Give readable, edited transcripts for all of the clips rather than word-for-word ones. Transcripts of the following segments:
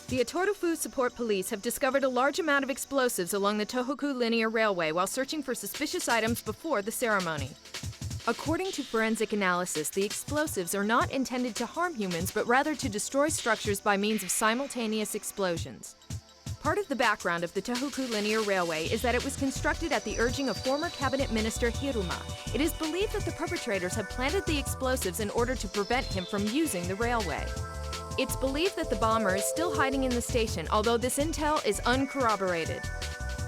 The Itorufu Support Police have discovered a large amount of explosives along the Tohoku Linear Railway while searching for suspicious items before the ceremony. According to forensic analysis, the explosives are not intended to harm humans, but rather to destroy structures by means of simultaneous explosions. Part of the background of the Tohoku Linear Railway is that it was constructed at the urging of former cabinet minister Hiruma. It is believed that the perpetrators have planted the explosives in order to prevent him from using the railway. It's believed that the bomber is still hiding in the station, although this intel is uncorroborated.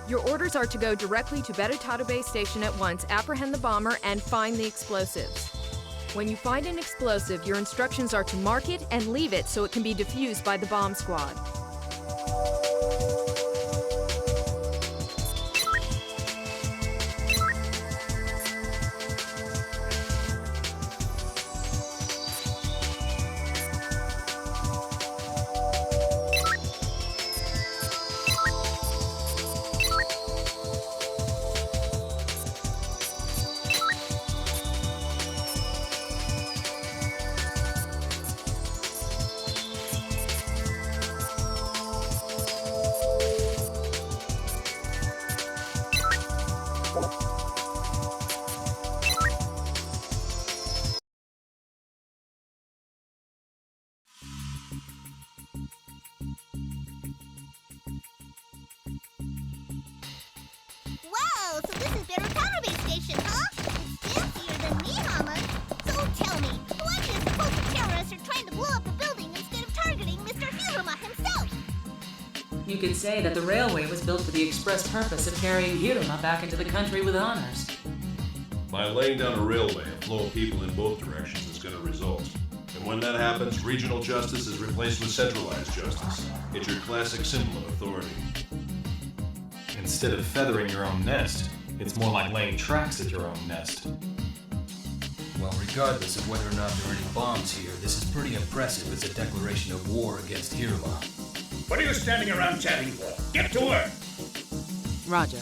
Your orders are to go directly to Beretado Bay Station at once, apprehend the bomber, and find the explosives. When you find an explosive, your instructions are to mark it and leave it so it can be defused by the bomb squad. Wow, so this is Beretado Bay Station, huh? It's fancier than me, Mama. So tell me, why do you suppose the terrorists are trying to blow up the building instead of targeting Mr. Hiruma himself? You could say that the railway was built for the express purpose of carrying Hiruma back into the country with honors. By laying down a railway, a flow of people in both directions is going to result. And when that happens, regional justice is replaced with centralized justice. It's your classic symbol of authority. Instead of feathering your own nest, it's more like laying tracks at your own nest. Well, regardless of whether or not there are any bombs here, this is pretty impressive as a declaration of war against Hiruma. What are you standing around chatting for? Get to work! Roger.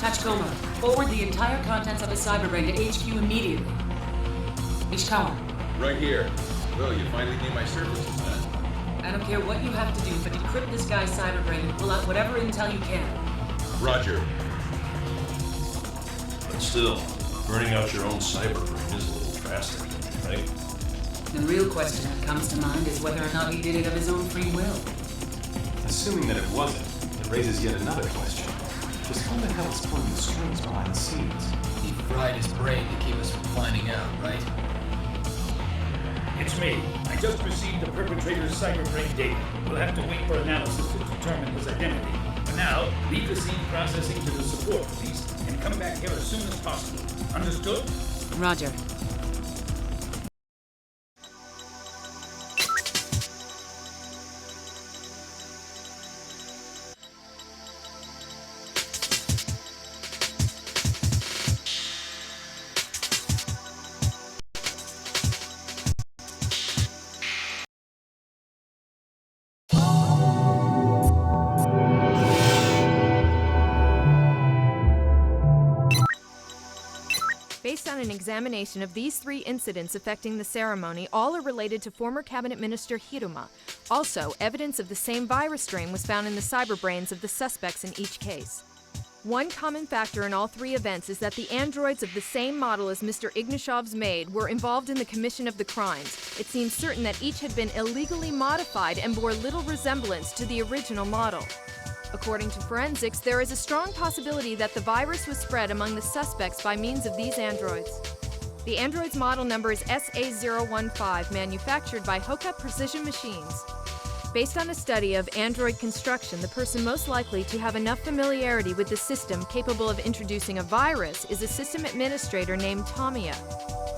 Tachikoma, forward the entire contents of his cyberbrain to HQ immediately. Ishikawa. Right here. Well, you finally gave my services, man. I don't care what you have to do, but decrypt this guy's cyberbrain and pull out whatever intel you can. Roger. But still, burning out your own cyberbrain is a little drastic, don't you think? The real question that comes to mind is whether or not he did it of his own free will. Assuming that it wasn't, it raises yet another question. Just who the hell is pulling the strings behind the scenes? He fried his brain to keep us from finding out, right? It's me. I just received the perpetrator's cyberbrain data. We'll have to wait for analysis to determine his identity. For now, leave the scene processing to the support police and come back here as soon as possible. Understood? Roger. Based on an examination of these 3 incidents affecting the ceremony, all are related to former Cabinet Minister Hiruma. Also, evidence of the same virus strain was found in the cyberbrains of the suspects in each case. One common factor in all 3 events is that the androids of the same model as Mr. Ignashov's maid were involved in the commission of the crimes. It seems certain that each had been illegally modified and bore little resemblance to the original model. According to forensics, there is a strong possibility that the virus was spread among the suspects by means of these androids. The android's model number is SA015, manufactured by Hoka Precision Machines. Based on a study of android construction, the person most likely to have enough familiarity with the system capable of introducing a virus is a system administrator named Tamiya.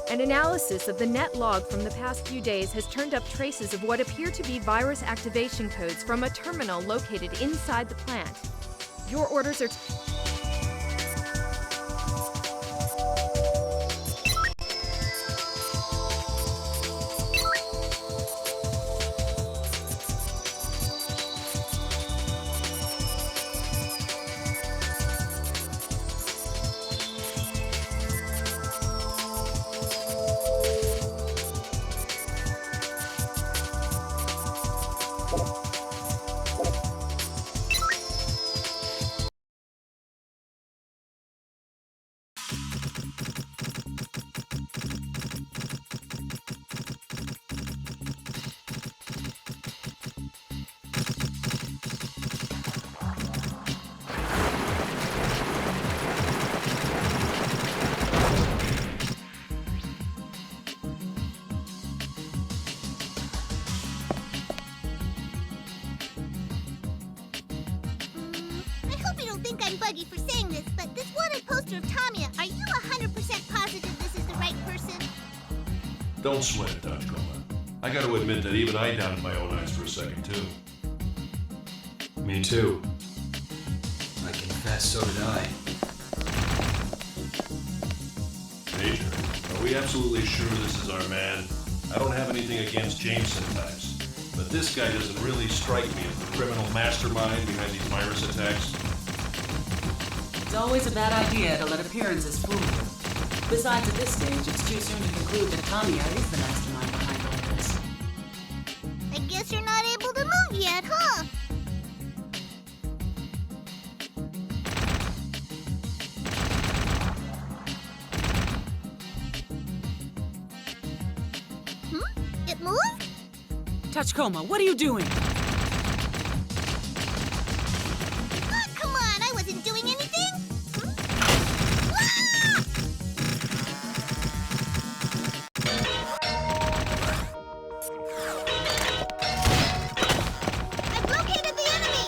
An analysis of the net log from the past few days has turned up traces of what appear to be virus activation codes from a terminal located inside the plant. Your orders are... I'm buggy for saying this, but this wanted poster of Tamiya, are you 100% positive this is the right person? Don't sweat it, Tachikoma. I gotta admit that even I doubted my own eyes for a second, too. Me too. I confess, so did I. Major, are we absolutely sure this is our man? I don't have anything against Jameson types, but this guy doesn't really strike me as the criminal mastermind behind these virus attacks. It's always a bad idea to let appearances fool you. Besides, at this stage, it's too soon to conclude that Tamiya is the mastermind behind all this. I guess you're not able to move yet, huh? It moved? Tachikoma, what are you doing? Oh, come on, I wasn't doing anything. I've located the enemy.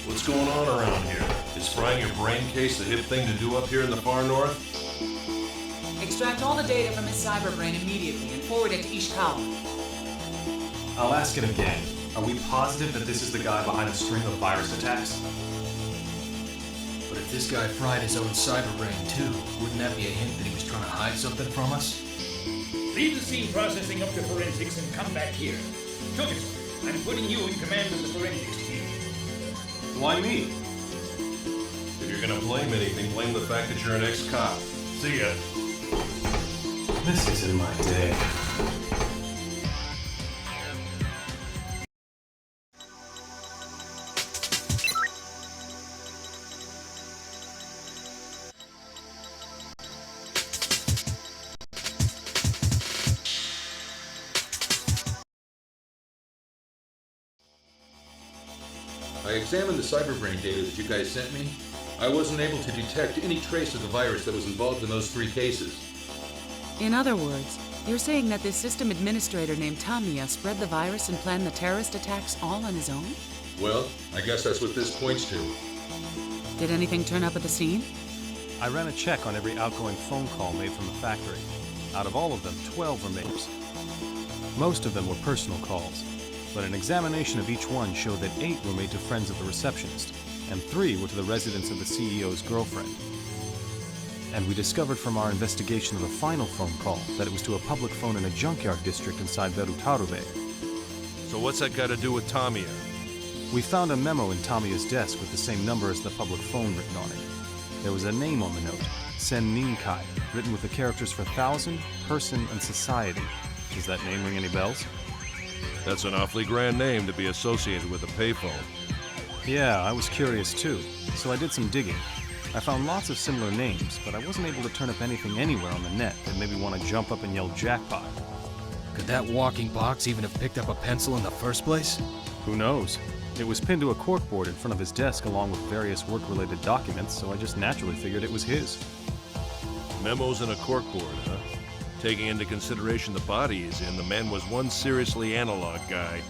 What's going on around here? Is frying your brain case the hip thing to do up here in the far north? Extract all the data from his cyberbrain immediately and forward it to Ishikawa. I'll ask it again. Are we positive that this is the guy behind a string of virus attacks? But if this guy fried his own cyberbrain too, wouldn't that be a hint that he was trying to hide something from us? Leave the scene processing up to forensics and come back here. Togus, I'm putting you in command of the forensics team. Why me? If you're gonna blame anything, blame the fact that you're an ex-cop. See ya. This isn't my day. I examined the cyberbrain data that you guys sent me. I wasn't able to detect any trace of the virus that was involved in those 3 cases. In other words, you're saying that this system administrator named Tamiya spread the virus and planned the terrorist attacks all on his own? Well, I guess that's what this points to. Did anything turn up at the scene? I ran a check on every outgoing phone call made from the factory. Out of all of them, 12 were made. Most of them were personal calls, but an examination of each one showed that 8 were made to friends of the receptionist, and 3 were to the residence of the CEO's girlfriend. And we discovered from our investigation of the final phone call that it was to a public phone in a junkyard district inside Berutarube. So what's that got to do with Tamiya? We found a memo in Tamiya's desk with the same number as the public phone written on it. There was a name on the note, Sen Ninkai, written with the characters for thousand, person, and society. Does that name ring any bells? That's an awfully grand name to be associated with a payphone. Yeah, I was curious too, so I did some digging. I found lots of similar names, but I wasn't able to turn up anything anywhere on the net that made me want to jump up and yell jackpot. Could that walking box even have picked up a pencil in the first place? Who knows? It was pinned to a corkboard in front of his desk along with various work-related documents, so I just naturally figured it was his. Memos in a corkboard, huh? Taking into consideration the body he's in, the man was one seriously analog guy.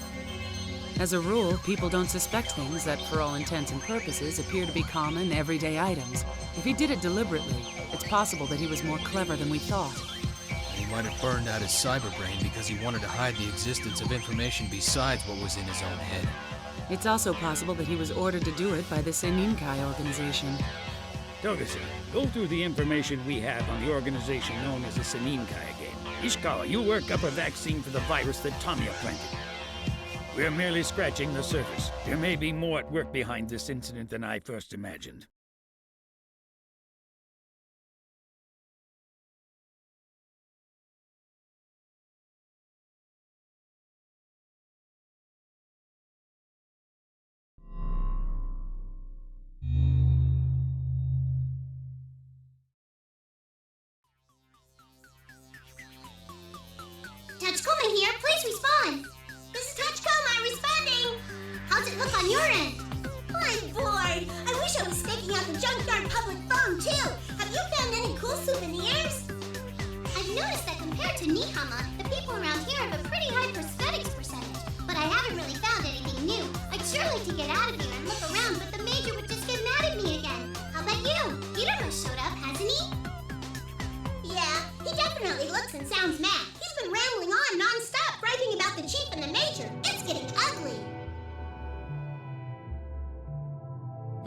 As a rule, people don't suspect things that, for all intents and purposes, appear to be common, everyday items. If he did it deliberately, it's possible that he was more clever than we thought. He might have burned out his cyberbrain because he wanted to hide the existence of information besides what was in his own head. It's also possible that he was ordered to do it by the Seninkai organization. Togus, go through the information we have on the organization known as the Seninkai again. Ishikawa, you work up a vaccine for the virus that Tamiya planted. We're merely scratching the surface. There may be more at work behind this incident than I first imagined. Touchcoma here, please respond. This is Touchcoma responding. How's it look on your end? I'm bored. I wish I was staking out the junkyard public phone too. Have you found any cool souvenirs? I've noticed that compared to Nihama, the people around here have a pretty high prosthetics percentage. But I haven't really found anything new. I'd sure like to get out of here and look around, but the Major would just get mad at me again. How about you? Peter showed up, hasn't he? Yeah, he definitely looks and sounds mad. He's been rambling on non-stop, bragging about the Chief and the Major. It's getting ugly.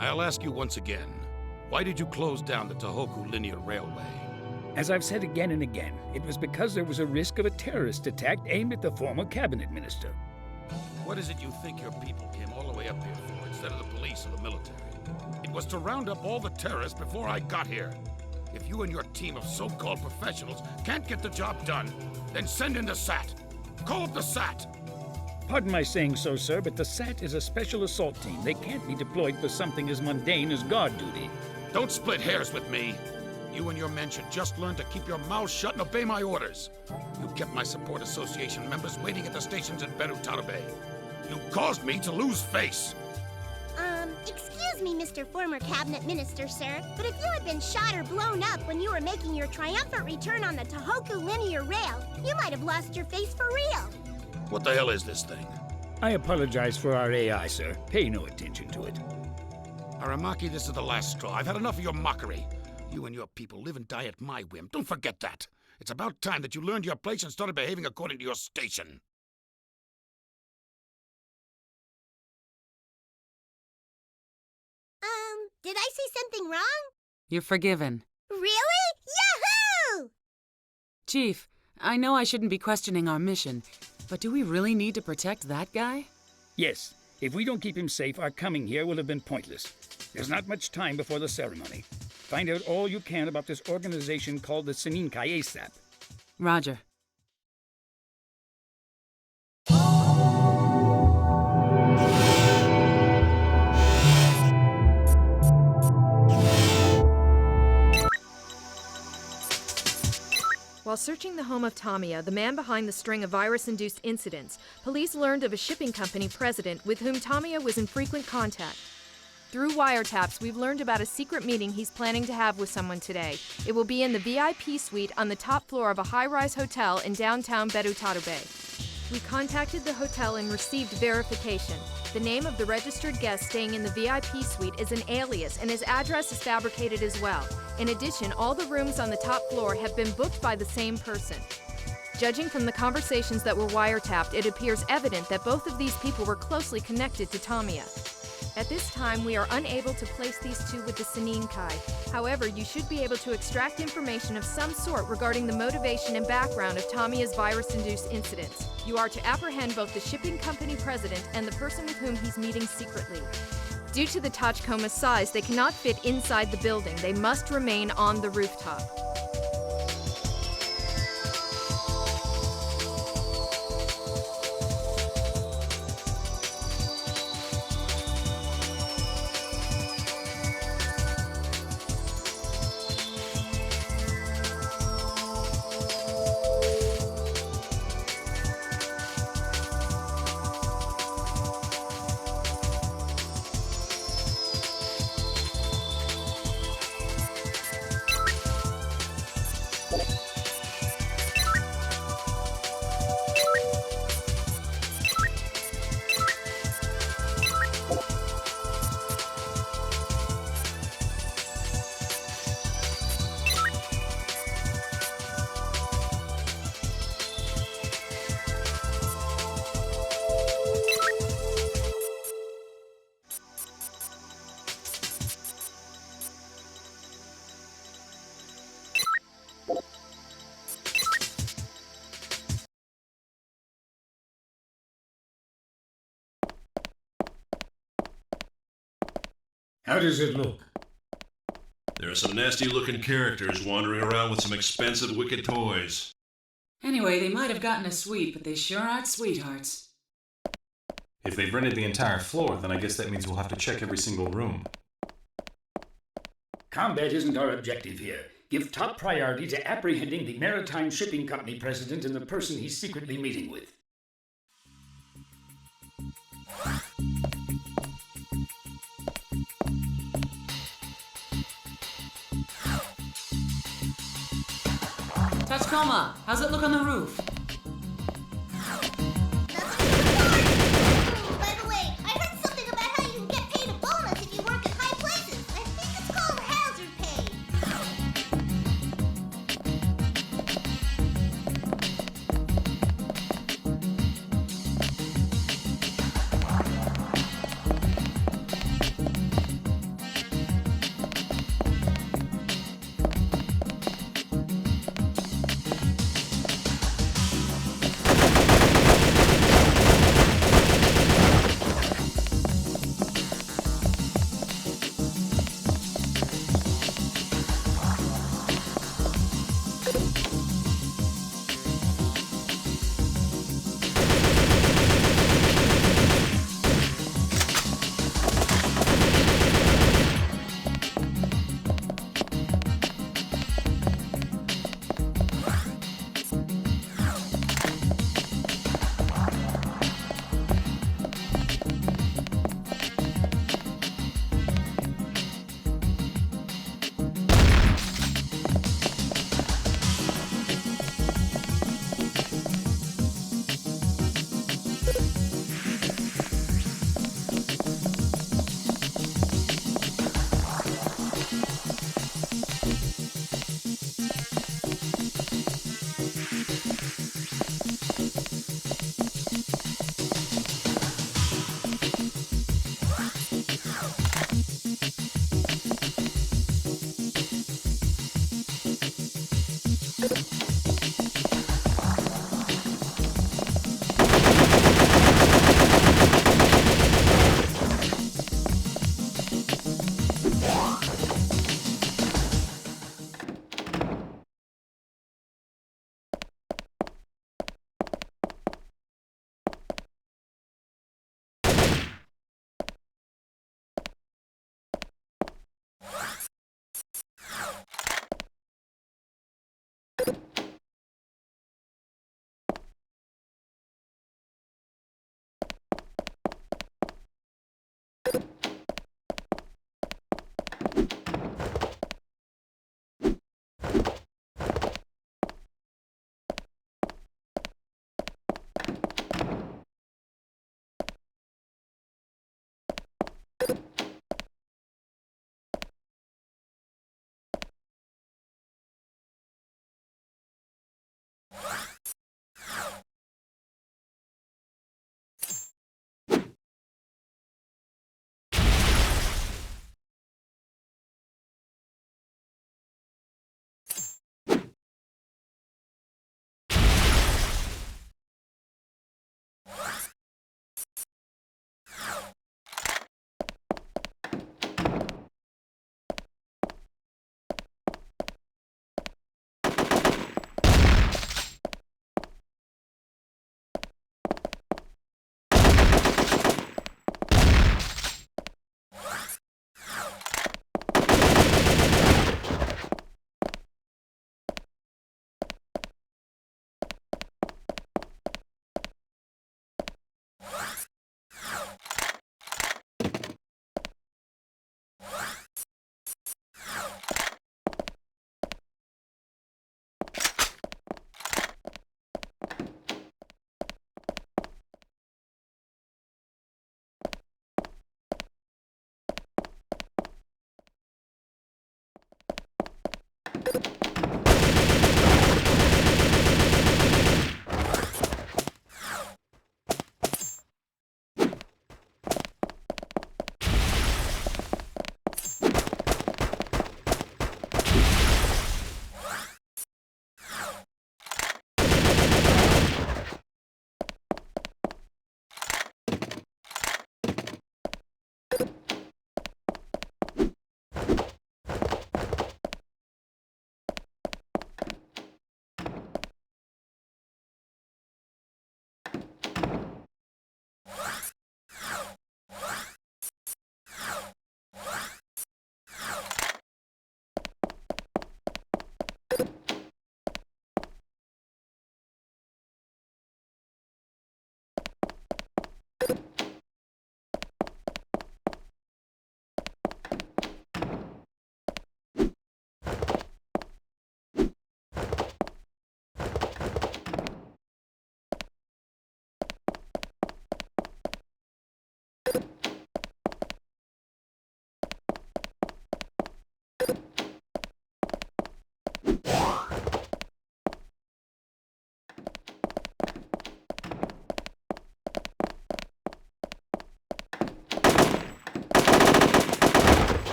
I'll ask you once again, why did you close down the Tohoku Linear Railway? As I've said again and again, it was because there was a risk of a terrorist attack aimed at the former cabinet minister. What is it you think your people came all the way up here for instead of the police or the military? It was to round up all the terrorists before I got here. If you and your team of so-called professionals can't get the job done, then send in the SAT. Call up the SAT. Pardon my saying so, sir, but the SAT is a special assault team. They can't be deployed for something as mundane as guard duty. Don't split hairs with me. You and your men should just learn to keep your mouths shut and obey my orders. You kept my support association members waiting at the stations in Berutarube. You caused me to lose face. Excuse me, Mr. Former Cabinet Minister, sir, but if you had been shot or blown up when you were making your triumphant return on the Tohoku Linear Rail, you might have lost your face for real. What the hell is this thing? I apologize for our AI, sir. Pay no attention to it. Aramaki, this is the last straw. I've had enough of your mockery. You and your people live and die at my whim. Don't forget that. It's about time that you learned your place and started behaving according to your station. Did I say something wrong? You're forgiven. Really? Yahoo! Chief, I know I shouldn't be questioning our mission, but do we really need to protect that guy? Yes. If we don't keep him safe, our coming here will have been pointless. There's not much time before the ceremony. Find out all you can about this organization called the Seninkai ASAP. Roger. While searching the home of Tamiya, the man behind the string of virus-induced incidents, police learned of a shipping company president with whom Tamiya was in frequent contact. Through wiretaps, we've learned about a secret meeting he's planning to have with someone today. It will be in the VIP suite on the top floor of a high-rise hotel in downtown Berutaru. We contacted the hotel and received verification. The name of the registered guest staying in the VIP suite is an alias, and his address is fabricated as well. In addition, all the rooms on the top floor have been booked by the same person. Judging from the conversations that were wiretapped, it appears evident that both of these people were closely connected to Tamiya. At this time, we are unable to place these two with the Seninkai. However, you should be able to extract information of some sort regarding the motivation and background of Tamiya's virus-induced incidents. You are to apprehend both the shipping company president and the person with whom he's meeting secretly. Due to the Tachikoma's size, they cannot fit inside the building. They must remain on the rooftop. How does it look? There are some nasty-looking characters wandering around with some expensive, wicked toys. Anyway, they might have gotten a suite, but they sure aren't sweethearts. If they've rented the entire floor, then I guess that means we'll have to check every single room. Combat isn't our objective here. Give top priority to apprehending the maritime shipping company president and the person he's secretly meeting with. Tachikoma, how's it look on the roof? By the way, I heard something about how you can get paid a bonus if you work at high places. I think it's called hazard pay.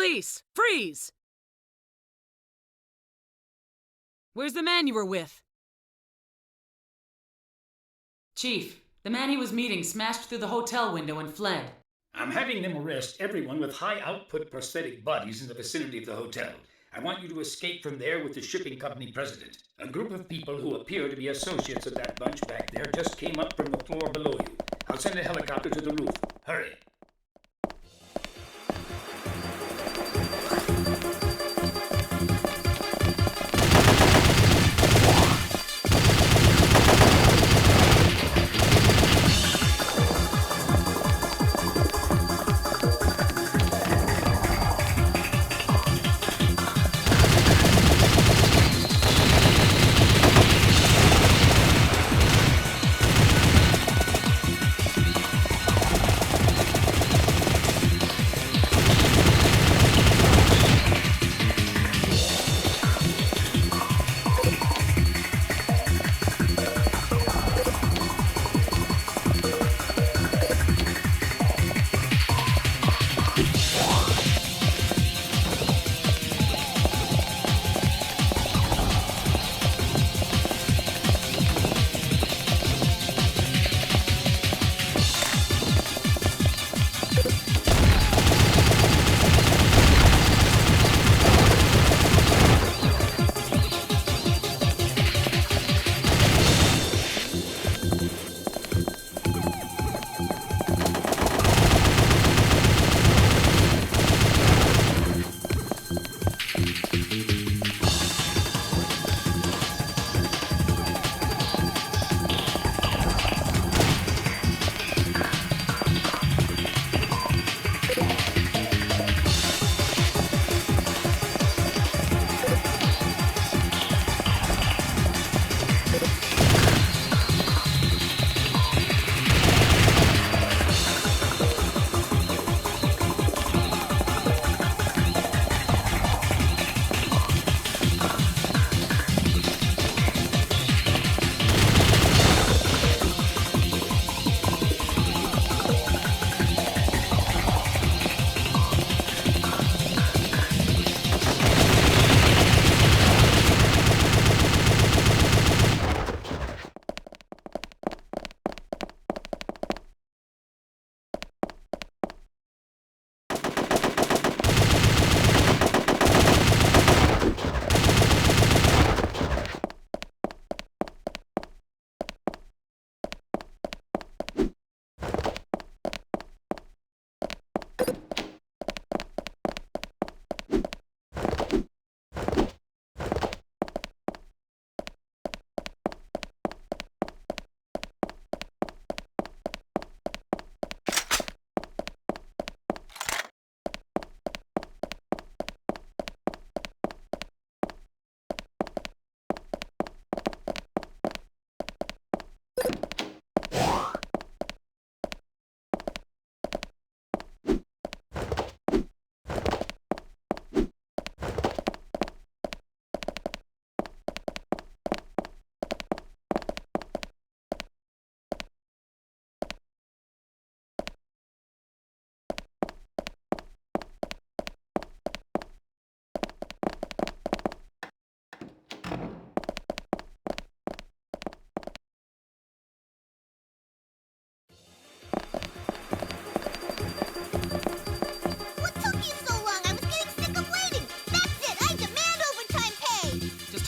Police! Freeze! Where's the man you were with? Chief, the man he was meeting smashed through the hotel window and fled. I'm having them arrest everyone with high-output prosthetic bodies in the vicinity of the hotel. I want you to escape from there with the shipping company president. A group of people who appear to be associates of that bunch back there just came up from the floor below you. I'll send a helicopter to the roof. Hurry.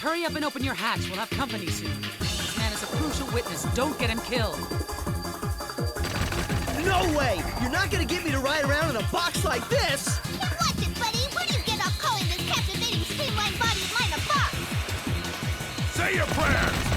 Hurry up and open your hatch. We'll have company soon. This man is a crucial witness. Don't get him killed. No way! You're not gonna get me to ride around in a box like this! Now watch it, buddy. Where do you get off calling this captivating streamlined body of mine a box? Say your prayers!